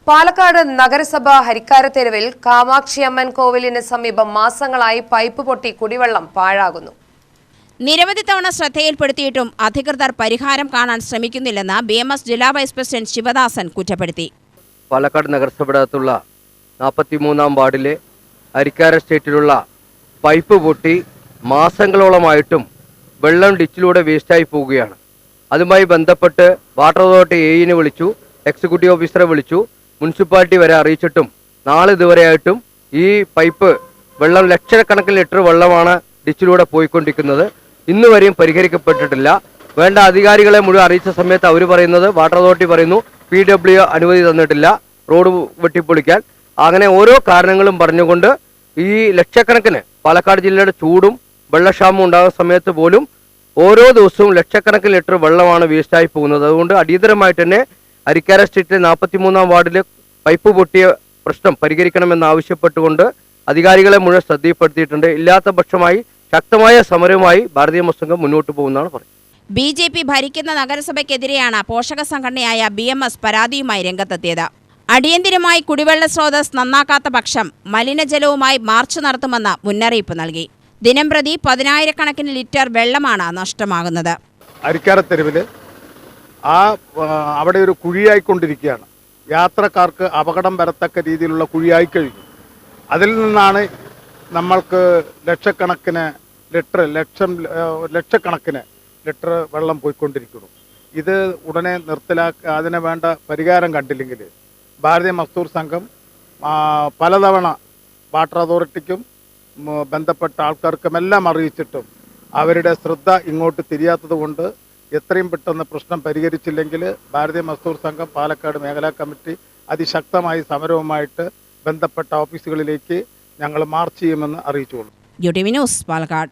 പാലക്കാട് നഗരസഭ ഹരിക്കാരത്തെരുവിൽ കാമാക്ഷിയമ്മൻ കോവിലിന് സമീപം മാസങ്ങളായി പൈപ്പ് പൊട്ടി കുടിവെള്ളം പാഴാകുന്നു. നിരവധി തവണ ശ്രദ്ധയിൽപ്പെടുത്തിയിട്ടും അധികൃതർ പരിഹാരം കാണാൻ ശ്രമിക്കുന്നില്ലെന്ന് BMS ജില്ലാ വൈസ് പ്രസിഡന്റ് ശിവദാസൻ കുറ്റപ്പെടുത്തി. പാലക്കാട് നഗരസഭയുള്ള 43-ാം വാർഡിലെ ഹരിക്കാര എസ്റ്റേറ്റിലുള്ള പൈപ്പ് പൊട്ടി മാസങ്ങളോളമായിട്ടും വെള്ളം ഡിച്ചിലൂടെ വേസ്റ്റായി പോവുകയാണ്. അതുമായി ബന്ധപ്പെട്ട് വാട്ടർ അതോറിറ്റി AEനെ വിളിച്ചു, എക്സിക്യൂട്ടീവ് ഓഫീസറെ വിളിച്ചു, മുനിസിപ്പാലിറ്റി വരെ അറിയിച്ചിട്ടും നാളിതുവരെയായിട്ടും ഈ പൈപ്പ് വെള്ളം ലക്ഷക്കണക്കിന് ലിറ്റർ വെള്ളമാണ് ഡിച്ചിലൂടെ പോയിക്കൊണ്ടിരിക്കുന്നത്. ഇന്നുവരെയും പരിഹരിക്കപ്പെട്ടിട്ടില്ല. വേണ്ട അധികാരികളെ മുഴുവൻ അറിയിച്ച സമയത്ത് അവർ പറയുന്നത്, വാട്ടർ അതോറിറ്റി പറയുന്നു PW അനുമതി തന്നിട്ടില്ല റോഡ് വെട്ടിപ്പൊളിക്കാൻ. അങ്ങനെ ഓരോ കാരണങ്ങളും പറഞ്ഞുകൊണ്ട് ഈ ലക്ഷക്കണക്കിന് പാലക്കാട് ജില്ലയുടെ ചൂടും വെള്ളക്ഷാമം ഉണ്ടാകുന്ന സമയത്ത് പോലും ഓരോ ദിവസവും ലക്ഷക്കണക്കിന് ലിറ്റർ വെള്ളമാണ് വേസ്റ്റായി പോകുന്നത്. അതുകൊണ്ട് അടിയന്തരമായിട്ട് തന്നെ ഹരിക്കാര സ്ട്രീറ്റിലെ 43-ാം വാർഡിലെ പൈപ്പ് പൊട്ടിയ പ്രശ്നം പരിഹരിക്കണമെന്ന് ആവശ്യപ്പെട്ടുകൊണ്ട് അധികാരികളെ മുഴുവൻ ശ്രദ്ധയിൽപ്പെടുത്തിയിട്ടുണ്ട്. ഇല്ലാത്ത പക്ഷമായി ശക്തമായ സമരവുമായി ഭാരതീയ മുസ്ലിം മുന്നോട്ട് പോകുന്നതാണ് പറയുന്നത്. BJP ഭരിക്കുന്ന നഗരസഭയ്ക്കെതിരെയാണ് പോഷക സംഘടനയായ BMS പരാതിയുമായി രംഗത്തെത്തിയത്. അടിയന്തിരമായി കുടിവെള്ള സ്രോതസ് നന്നാക്കാത്ത പക്ഷം മലിനജലവുമായി മാർച്ച് നടത്തുമെന്ന് മുന്നറിയിപ്പ് നൽകി. ദിനംപ്രതി 10,000-കണക്കിന് ലിറ്റർ വെള്ളമാണ് നഷ്ടമാകുന്നത്. ഹരിക്കാരത്തെരുവിൽ അവിടെ ഒരു കുഴിയായിക്കൊണ്ടിരിക്കുകയാണ്. യാത്രക്കാർക്ക് അപകടം വരത്തക്ക രീതിയിലുള്ള കുഴിയായി കഴിഞ്ഞു. അതിൽ നിന്നാണ് നമ്മൾക്ക് ലക്ഷക്കണക്കിന് ലിറ്റർ വെള്ളം പോയിക്കൊണ്ടിരിക്കുന്നു. ഇത് ഉടനെ നിർത്തലാക്കുക, അതിന് വേണ്ട പരിഹാരം കണ്ടില്ലെങ്കിൽ ഭാരതീയ മസ്ദൂർ സംഘം പലതവണ വാട്ടർ അതോറിറ്റിക്കും ബന്ധപ്പെട്ട ആൾക്കാർക്കുമെല്ലാം അറിയിച്ചിട്ടും അവരുടെ ശ്രദ്ധ ഇങ്ങോട്ട് തിരിയാത്തത് കൊണ്ട് എത്രയും പെട്ടെന്ന് പ്രശ്നം പരിഹരിച്ചില്ലെങ്കിൽ ഭാരതീയ മസ്ദൂർ സംഘം പാലക്കാട് മേഖലാ കമ്മിറ്റി അതിശക്തമായി സമരവുമായിട്ട് ബന്ധപ്പെട്ട ഓഫീസുകളിലേക്ക് ഞങ്ങൾ മാർച്ച് ചെയ്യുമെന്ന് അറിയിച്ചുകൊള്ളു. UTV news Palakkad.